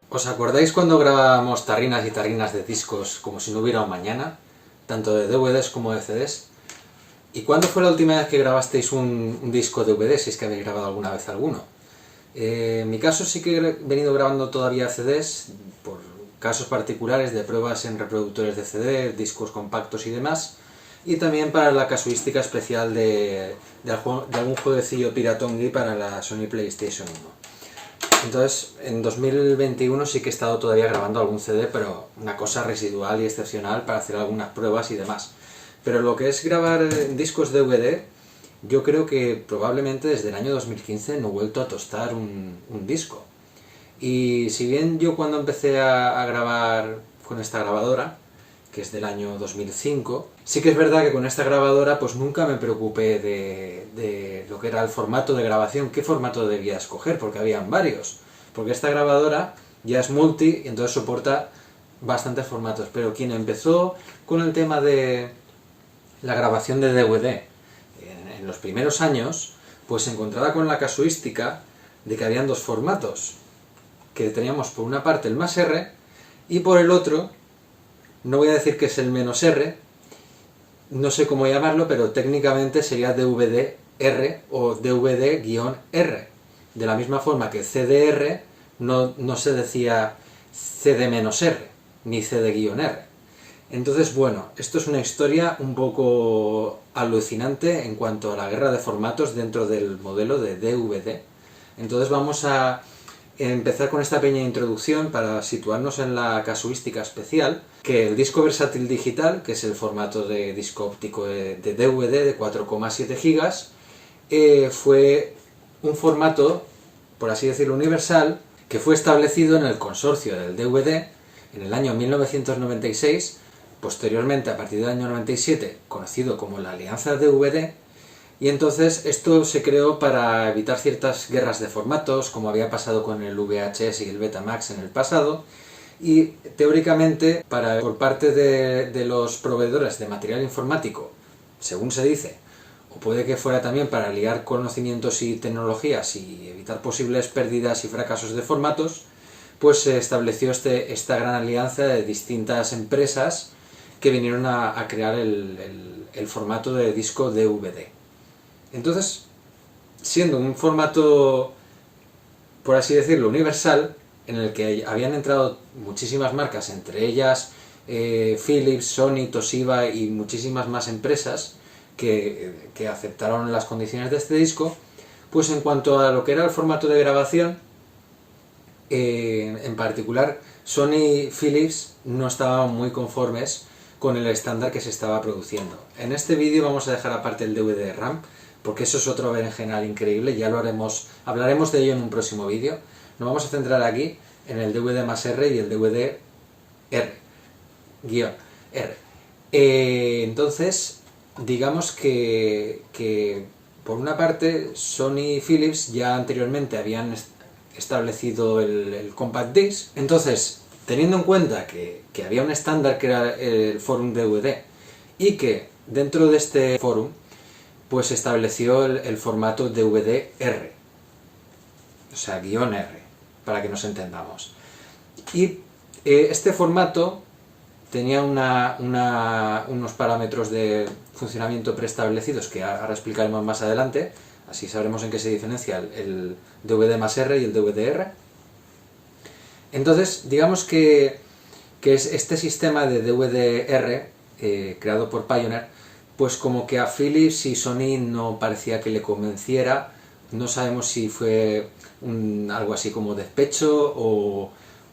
¿Os acordáis cuando grabábamos tarrinas y tarrinas de discos como si no hubiera un mañana? Tanto de DVDs como de CDs. ¿Y cuándo fue la última vez que grabasteis un disco DVD, si es que habéis grabado alguna vez alguno? En mi caso sí que he venido grabando todavía CDs, por casos particulares de pruebas en reproductores de CD, discos compactos y demás, y también para la casuística especial de algún jueguecillo piratongui para la Sony PlayStation 1. Entonces, en 2021 sí que he estado todavía grabando algún CD, pero una cosa residual y excepcional para hacer algunas pruebas y demás. Pero lo que es grabar discos DVD, yo creo que probablemente desde el año 2015 no he vuelto a tostar un disco. Y si bien yo cuando empecé a grabar con esta grabadora, que es del año 2005, sí que es verdad que con esta grabadora pues nunca me preocupé de lo que era el formato de grabación, qué formato debía escoger, porque habían varios. Porque esta grabadora ya es multi y entonces soporta bastantes formatos, pero quien empezó con el tema de la grabación de DVD en los primeros años, pues se encontraba con la casuística de que habían dos formatos, que teníamos por una parte el más R y por el otro, no voy a decir que es el menos R, no sé cómo llamarlo, pero técnicamente sería DVD-R o DVD-R. De la misma forma que CDR no se decía CD-R, ni CD-R. Entonces, bueno, esto es una historia un poco alucinante en cuanto a la guerra de formatos dentro del modelo de DVD. Entonces vamos a empezar con esta pequeña introducción para situarnos en la casuística especial, que el disco versátil digital, que es el formato de disco óptico de DVD de 4,7 GB, fue un formato, por así decirlo, universal, que fue establecido en el consorcio del DVD en el año 1996, posteriormente a partir del año 97, conocido como la Alianza DVD, y entonces esto se creó para evitar ciertas guerras de formatos, como había pasado con el VHS y el Betamax en el pasado, y teóricamente por parte de los proveedores de material informático, según se dice, o puede que fuera también para liar conocimientos y tecnologías y evitar posibles pérdidas y fracasos de formatos, pues se estableció esta gran alianza de distintas empresas que vinieron a crear el formato de disco DVD. Entonces, siendo un formato, por así decirlo, universal, en el que habían entrado muchísimas marcas, entre ellas Philips, Sony, Toshiba y muchísimas más empresas que aceptaron las condiciones de este disco, pues en cuanto a lo que era el formato de grabación, en particular Sony y Philips no estaban muy conformes con el estándar que se estaba produciendo. En este vídeo vamos a dejar aparte el DVD RAM, porque eso es otro berenjenal increíble, ya lo hablaremos de ello en un próximo vídeo. Nos vamos a centrar aquí en el DVD más R y el DVD R. Entonces, digamos que por una parte Sony y Philips ya anteriormente habían establecido el Compact Disc, entonces teniendo en cuenta que había un estándar que era el Forum DVD y que dentro de este Forum pues se estableció el formato DVD-R, o sea, guión R, para que nos entendamos. Y este formato tenía unos parámetros de funcionamiento preestablecidos que ahora explicaremos más adelante, así sabremos en qué se diferencia el DVD más R y el DVD-R. Entonces, digamos que es este sistema de DVD-R, creado por Pioneer, pues como que a Philips y Sony no parecía que le convenciera. No sabemos si fue algo así como despecho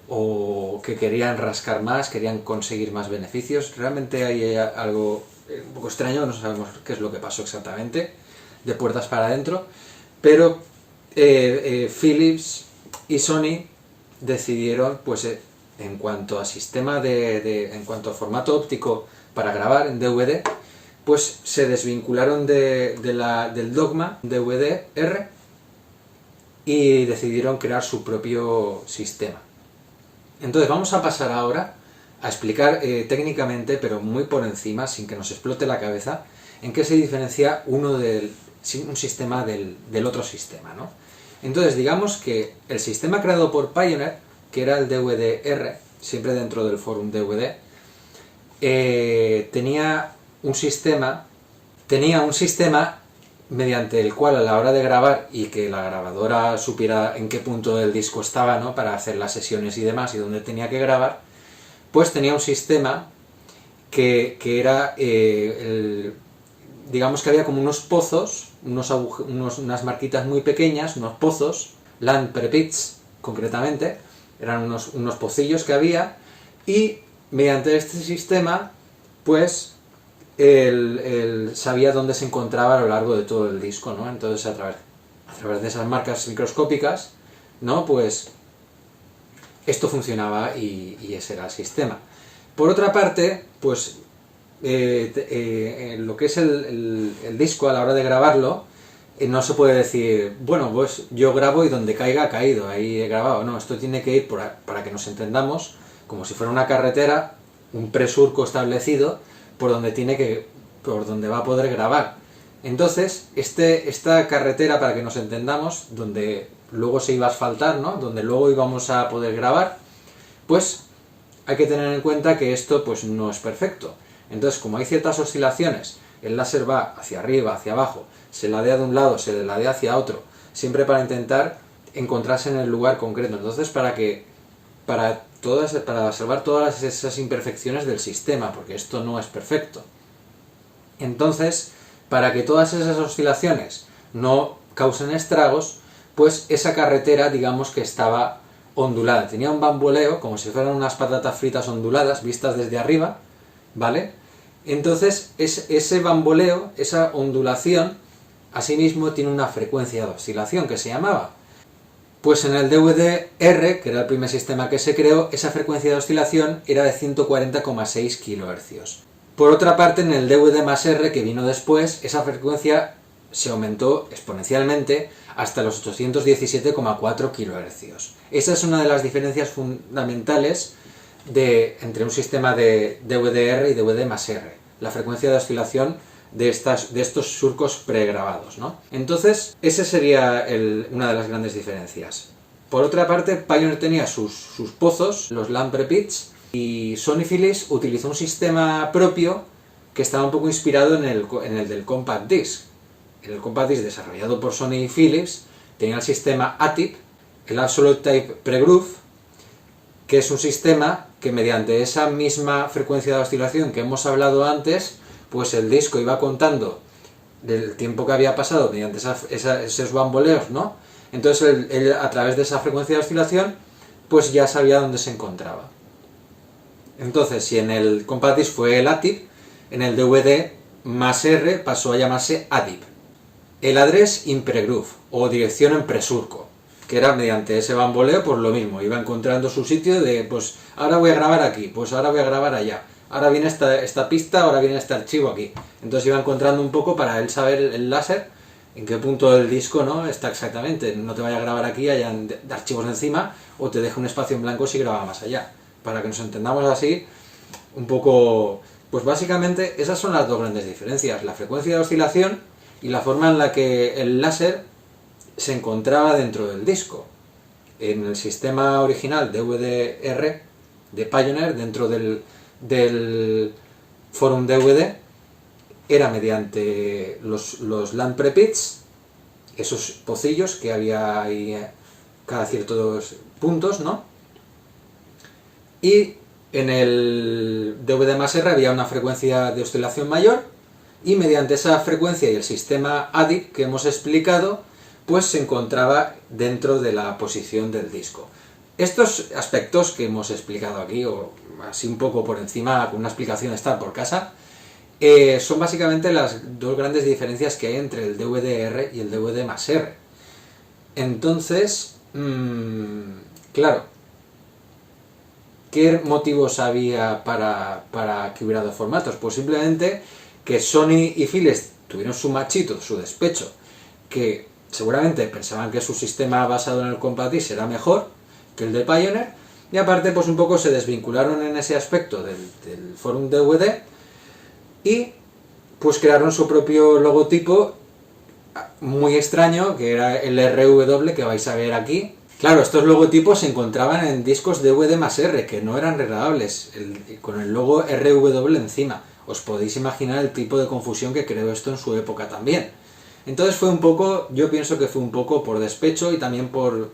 o que querían rascar más, querían conseguir más beneficios. Realmente hay algo un poco extraño, no sabemos qué es lo que pasó exactamente, de puertas para adentro, pero Philips y Sony decidieron, pues en cuanto a sistema en cuanto a formato óptico para grabar en DVD, pues se desvincularon del dogma DVD-R y decidieron crear su propio sistema. Entonces vamos a pasar ahora a explicar técnicamente, pero muy por encima, sin que nos explote la cabeza, en qué se diferencia un sistema del otro sistema, ¿no? Entonces digamos que el sistema creado por Pioneer, que era el DVD-R, siempre dentro del forum DVD, tenía un sistema mediante el cual a la hora de grabar y que la grabadora supiera en qué punto del disco estaba, ¿no?, para hacer las sesiones y demás y dónde tenía que grabar, pues tenía un sistema que era, digamos que había como unos pozos, unas marquitas muy pequeñas, unos pozos, land pre-bits concretamente, eran unos pocillos que había, y mediante este sistema pues él sabía dónde se encontraba a lo largo de todo el disco, ¿no? Entonces a través de esas marcas microscópicas, ¿no?, pues esto funcionaba y ese era el sistema. Por otra parte, pues lo que es el disco a la hora de grabarlo, no se puede decir, bueno, pues yo grabo y donde caiga ha caído, ahí he grabado. No, esto tiene que ir, para que nos entendamos, como si fuera una carretera, un presurco establecido por donde va a poder grabar. Entonces, esta carretera, para que nos entendamos, donde luego se iba a asfaltar, ¿no?, donde luego íbamos a poder grabar, pues hay que tener en cuenta que esto pues no es perfecto. Entonces, como hay ciertas oscilaciones, el láser va hacia arriba, hacia abajo, se ladea de un lado, se ladea hacia otro, siempre para intentar encontrarse en el lugar concreto. Entonces, para observar todas esas imperfecciones del sistema, porque esto no es perfecto. Entonces, para que todas esas oscilaciones no causen estragos, pues esa carretera, digamos que estaba ondulada, tenía un bamboleo, como si fueran unas patatas fritas onduladas, vistas desde arriba, ¿vale? Entonces, ese bamboleo, esa ondulación, asimismo tiene una frecuencia de oscilación que se llamaba. Pues en el DVD-R, que era el primer sistema que se creó, esa frecuencia de oscilación era de 140,6 kHz. Por otra parte, en el DVD+R, que vino después, esa frecuencia se aumentó exponencialmente hasta los 817,4 kHz. Esa es una de las diferencias fundamentales entre un sistema de DVD-R y DVD+R, la frecuencia de oscilación de estos surcos pregrabados, ¿no? Entonces, esa sería una de las grandes diferencias. Por otra parte, Pioneer tenía sus pozos, los land pre-bits, y Sony Philips utilizó un sistema propio que estaba un poco inspirado en el del Compact Disc. El Compact Disc, desarrollado por Sony Philips, tenía el sistema ATIP, el Absolute Type Pre-Groove, que es un sistema que mediante esa misma frecuencia de oscilación que hemos hablado antes, pues el disco iba contando del tiempo que había pasado mediante esos bamboleos, ¿no? Entonces él, a través de esa frecuencia de oscilación, pues ya sabía dónde se encontraba. Entonces, si en el Compact Disc fue el ATIP, en el DVD+R pasó a llamarse ADIP. El Address in Pre-Groove, o dirección en presurco, que era mediante ese bamboleo, pues lo mismo, iba encontrando su sitio de, pues ahora voy a grabar aquí, pues ahora voy a grabar allá, ahora viene esta pista, ahora viene este archivo aquí. Entonces iba encontrando un poco para él saber el láser en qué punto del disco, ¿no?, está exactamente, no te vaya a grabar aquí, hayan archivos encima, o te deje un espacio en blanco si graba más allá. Para que nos entendamos así, un poco, pues básicamente esas son las dos grandes diferencias, la frecuencia de oscilación y la forma en la que el láser se encontraba dentro del disco. En el sistema original DVD-R de Pioneer, dentro del forum DVD, era mediante los land pre-bits, esos pocillos que había ahí cada ciertos puntos, ¿no? Y en el DVD+R había una frecuencia de oscilación mayor, y mediante esa frecuencia y el sistema ADIP que hemos explicado, pues se encontraba dentro de la posición del disco. Estos aspectos que hemos explicado aquí, o así un poco por encima, con una explicación está por casa, son básicamente las dos grandes diferencias que hay entre el DVD-R y el DVD+R. Entonces, claro, ¿qué motivos había para que hubiera dos formatos? Pues simplemente que Sony y Philips tuvieron su machito, su despecho, que seguramente pensaban que su sistema basado en el Compact Disc era mejor que el de Pioneer, y aparte pues un poco se desvincularon en ese aspecto del forum DVD y pues crearon su propio logotipo muy extraño, que era el RW que vais a ver aquí. Claro, estos logotipos se encontraban en discos DVD más R, que no eran regrabables, con el logo RW encima. Os podéis imaginar el tipo de confusión que creó esto en su época también. Entonces fue un poco, yo pienso que fue un poco por despecho y también por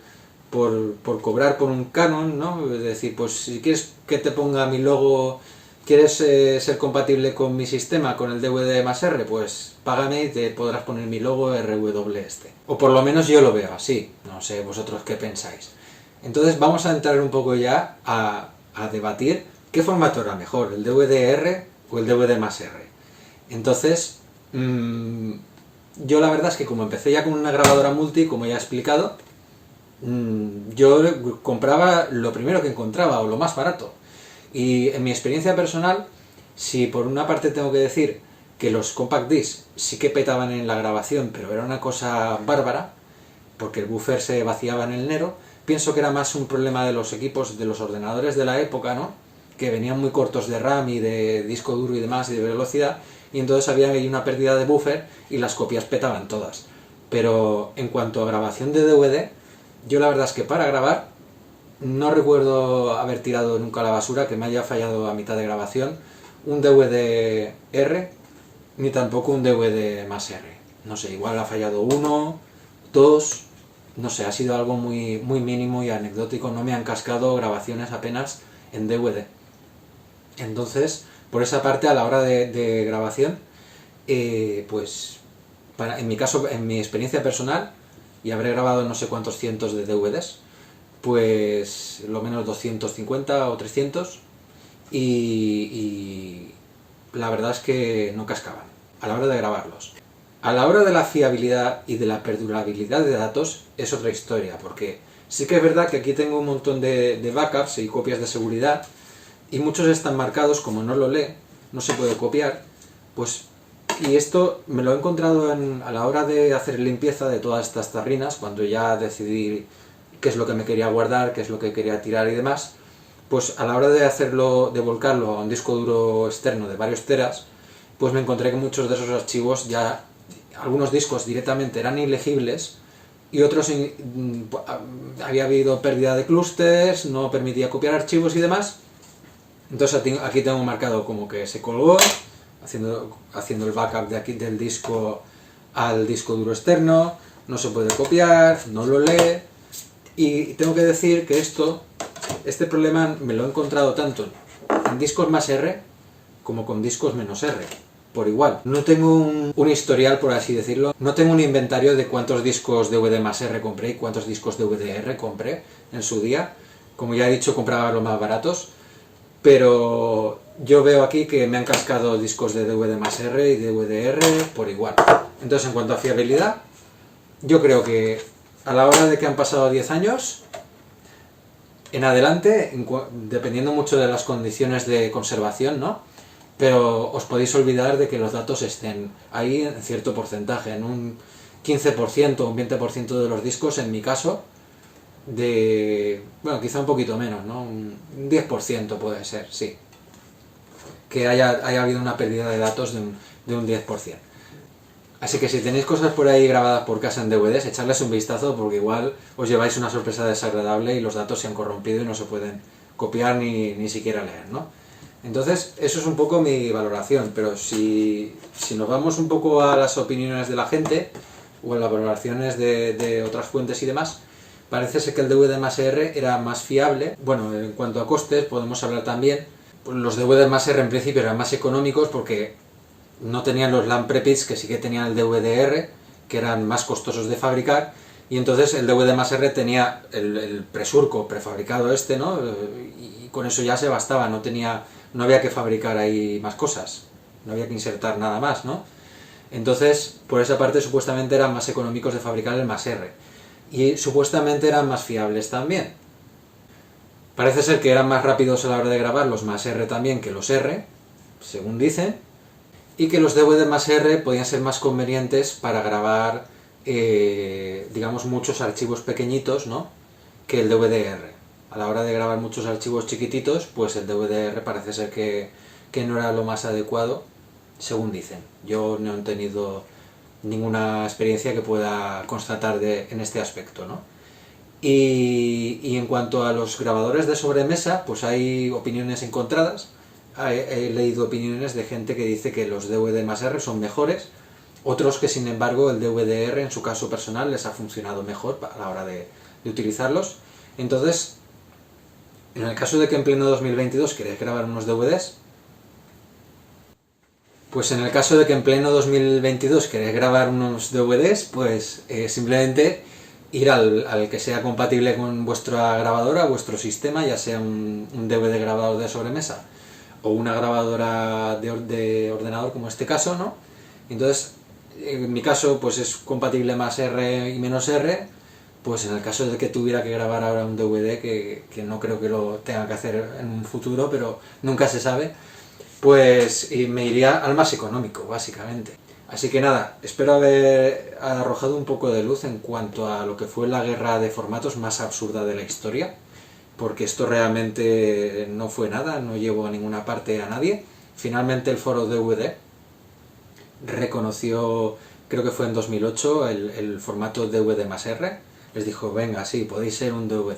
cobrar por un canon, ¿no? Es decir, pues si quieres que te ponga mi logo, quieres ser compatible con mi sistema, con el DVD más R, pues págame y te podrás poner mi logo RW este. O por lo menos yo lo veo así, no sé vosotros qué pensáis. Entonces vamos a entrar un poco ya a debatir qué formato era mejor, el DVD-R o el DVD más R. Entonces, yo la verdad es que como empecé ya con una grabadora multi, como ya he explicado, yo compraba lo primero que encontraba o lo más barato. Y en mi experiencia personal, si por una parte tengo que decir que los compact discs sí que petaban en la grabación, pero era una cosa bárbara, porque el buffer se vaciaba en el Nero, pienso que era más un problema de los equipos, de los ordenadores de la época, ¿no? Que venían muy cortos de RAM y de disco duro y demás y de velocidad, y entonces había ahí una pérdida de buffer y las copias petaban todas. Pero en cuanto a grabación de DVD, yo la verdad es que para grabar no recuerdo haber tirado nunca a la basura, que me haya fallado a mitad de grabación, un DVD R, ni tampoco un DVD más R. No sé, igual ha fallado uno, dos, no sé, ha sido algo muy, muy mínimo y anecdótico, no me han cascado grabaciones apenas en DVD. Entonces, por esa parte, a la hora de grabación, pues, en mi caso, en mi experiencia personal, y habré grabado no sé cuántos cientos de DVDs, pues lo menos 250 o 300, y la verdad es que no cascaban a la hora de grabarlos. A la hora de la fiabilidad y de la perdurabilidad de datos es otra historia, porque sí que es verdad que aquí tengo un montón de backups y copias de seguridad, y muchos están marcados como no lo lee, no se puede copiar, pues, y esto me lo he encontrado a la hora de hacer limpieza de todas estas tarrinas, cuando ya decidí qué es lo que me quería guardar, qué es lo que quería tirar y demás, pues a la hora de hacerlo, de volcarlo a un disco duro externo de varios teras, pues me encontré que muchos de esos archivos ya, algunos discos directamente eran ilegibles y otros había habido pérdida de clústeres, no permitía copiar archivos y demás. Entonces aquí tengo marcado como que se colgó, haciendo el backup de aquí del disco al disco duro externo, no se puede copiar, no lo lee, y tengo que decir que este problema me lo he encontrado tanto en discos más R como con discos menos R, por igual. No tengo un historial, por así decirlo, no tengo un inventario de cuántos discos DVD más R compré y cuántos discos DVD-R compré en su día. Como ya he dicho, compraba los más baratos, pero yo veo aquí que me han cascado discos de DVD más R y DVD-R por igual. Entonces, en cuanto a fiabilidad, yo creo que a la hora de que han pasado 10 años, en adelante, dependiendo mucho de las condiciones de conservación, ¿no? Pero os podéis olvidar de que los datos estén ahí en cierto porcentaje, en un 15% o un 20% de los discos, en mi caso, bueno, quizá un poquito menos, ¿no? Un 10% puede ser, sí. Que haya habido una pérdida de datos de un 10%. Así que si tenéis cosas por ahí grabadas por casa en DVDs, echarles un vistazo porque igual os lleváis una sorpresa desagradable y los datos se han corrompido y no se pueden copiar ni siquiera leer, ¿no? Entonces, eso es un poco mi valoración, pero si nos vamos un poco a las opiniones de la gente o a las valoraciones de otras fuentes y demás, parece ser que el DVD más R era más fiable. Bueno, en cuanto a costes podemos hablar también, pues los DVD más R en principio eran más económicos porque no tenían los LAN prepits que sí que tenían el DVD-R, que eran más costosos de fabricar, y entonces el DVD más R tenía el presurco prefabricado ¿no? Y con eso ya se bastaba, no había que fabricar ahí más cosas, no había que insertar nada más, ¿no? Entonces, por esa parte supuestamente eran más económicos de fabricar el más R, y supuestamente eran más fiables también. Parece ser que eran más rápidos a la hora de grabar los más R también que los R, según dicen, y que los DVD más R podían ser más convenientes para grabar, digamos, muchos archivos pequeñitos, ¿no? Que el DVD-R. A la hora de grabar muchos archivos chiquititos, pues el DVD-R parece ser que no era lo más adecuado, según dicen. Yo no he tenido ninguna experiencia que pueda constatar en este aspecto, ¿no? Y en cuanto a los grabadores de sobremesa, pues hay opiniones encontradas. He leído opiniones de gente que dice que los DVD+R son mejores, otros que sin embargo el DVD-R en su caso personal les ha funcionado mejor a la hora de utilizarlos. Entonces, en el caso de que en pleno 2022 queréis grabar unos DVDs, pues en el caso de que en pleno 2022 queréis grabar unos DVDs, pues simplemente ir al que sea compatible con vuestra grabadora, vuestro sistema, ya sea un DVD grabador de sobremesa o una grabadora de ordenador como este caso, ¿no? Entonces, en mi caso, pues es compatible más R y menos R, pues en el caso de que tuviera que grabar ahora un DVD, que no creo que lo tenga que hacer en un futuro, pero nunca se sabe, pues me iría al más económico, básicamente. Así que nada, espero haber arrojado un poco de luz en cuanto a lo que fue la guerra de formatos más absurda de la historia, porque esto realmente no fue nada, no llevó a ninguna parte a nadie. Finalmente el foro DVD reconoció, creo que fue en 2008, el formato DVD+R, les dijo, venga, sí, podéis ser un DVD.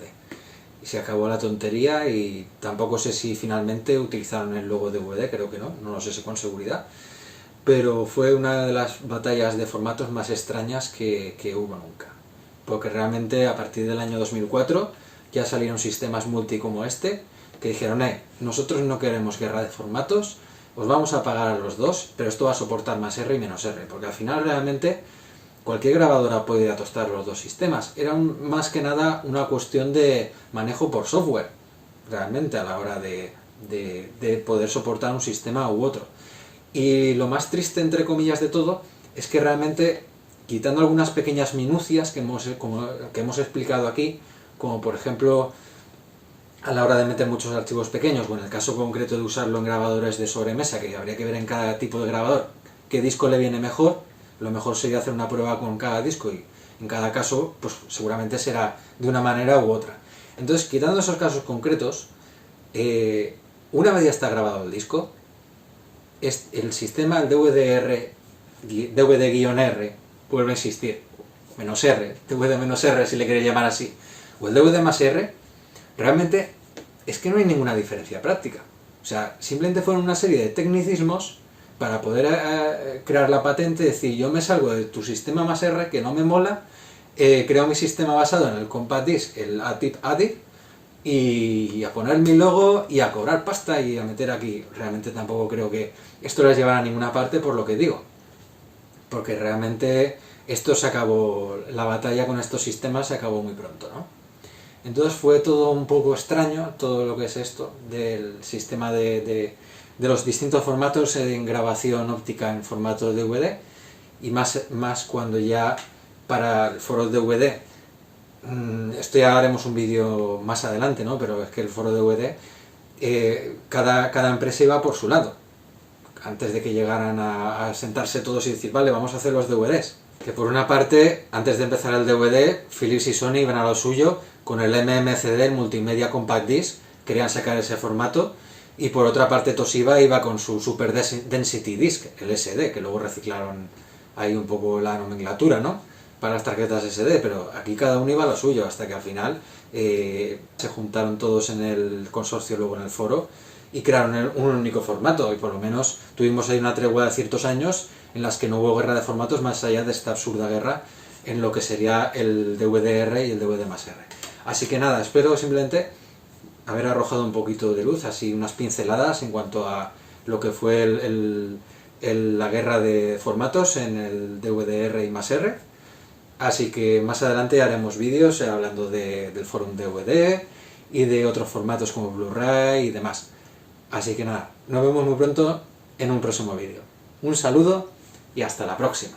Y se acabó la tontería y tampoco sé si finalmente utilizaron el logo DVD, creo que no lo sé con seguridad. Pero fue una de las batallas de formatos más extrañas que hubo nunca. Porque realmente a partir del año 2004 ya salieron sistemas multi como este, que dijeron, nosotros no queremos guerra de formatos, os vamos a pagar a los dos, pero esto va a soportar más R y menos R, porque al final realmente cualquier grabadora podía tostar los dos sistemas. Era más que nada una cuestión de manejo por software, realmente, a la hora de poder soportar un sistema u otro. Y lo más triste, entre comillas, de todo, es que realmente, quitando algunas pequeñas minucias que hemos explicado aquí, como por ejemplo a la hora de meter muchos archivos pequeños, o en el caso concreto de usarlo en grabadores de sobremesa, que habría que ver en cada tipo de grabador qué disco le viene mejor, lo mejor sería hacer una prueba con cada disco y en cada caso pues seguramente será de una manera u otra. Entonces, quitando esos casos concretos, una vez ya está grabado el disco, el sistema, el DVD-R, vuelve a existir, menos R, DVD-R si le queréis llamar así, o el DVD+R, realmente es que no hay ninguna diferencia práctica. O sea, simplemente fueron una serie de tecnicismos para poder crear la patente, decir, yo me salgo de tu sistema más R, que no me mola, creo mi sistema basado en el Compact Disc, el ATIP, y a poner mi logo y a cobrar pasta y a meter aquí. Realmente tampoco creo que esto les llevara a ninguna parte, por lo que digo. Porque realmente esto se acabó, la batalla con estos sistemas se acabó muy pronto, ¿no? Entonces fue todo un poco extraño, todo lo que es esto, del sistema de los distintos formatos en grabación óptica en formato DVD, y más cuando ya para el foro DVD, esto ya haremos un vídeo más adelante, ¿no? Pero es que el foro DVD, cada empresa iba por su lado, antes de que llegaran a sentarse todos y decir, vale, vamos a hacer los DVDs. Que por una parte, antes de empezar el DVD, Philips y Sony iban a lo suyo, con el MMCD, el Multimedia Compact Disc, querían sacar ese formato, y por otra parte Toshiba iba con su Super Density Disc, el SD, que luego reciclaron ahí un poco la nomenclatura, ¿no?, para las tarjetas SD, pero aquí cada uno iba a lo suyo, hasta que al final se juntaron todos en el consorcio, luego en el foro, y crearon un único formato, y por lo menos tuvimos ahí una tregua de ciertos años en las que no hubo guerra de formatos más allá de esta absurda guerra en lo que sería el DVD-R y el DVD+R. Así que nada, espero simplemente haber arrojado un poquito de luz, así unas pinceladas en cuanto a lo que fue la guerra de formatos en el DVD-R y +R. Así que más adelante haremos vídeos hablando del Forum DVD y de otros formatos como Blu-ray y demás. Así que nada, nos vemos muy pronto en un próximo vídeo. Un saludo y hasta la próxima.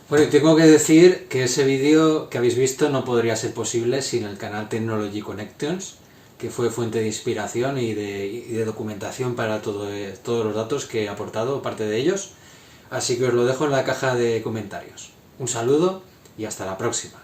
Bueno, y tengo que decir que ese vídeo que habéis visto no podría ser posible sin el canal Technology Connections, que fue fuente de inspiración y de documentación para todos los datos que he aportado, parte de ellos. Así que os lo dejo en la caja de comentarios. Un saludo y hasta la próxima.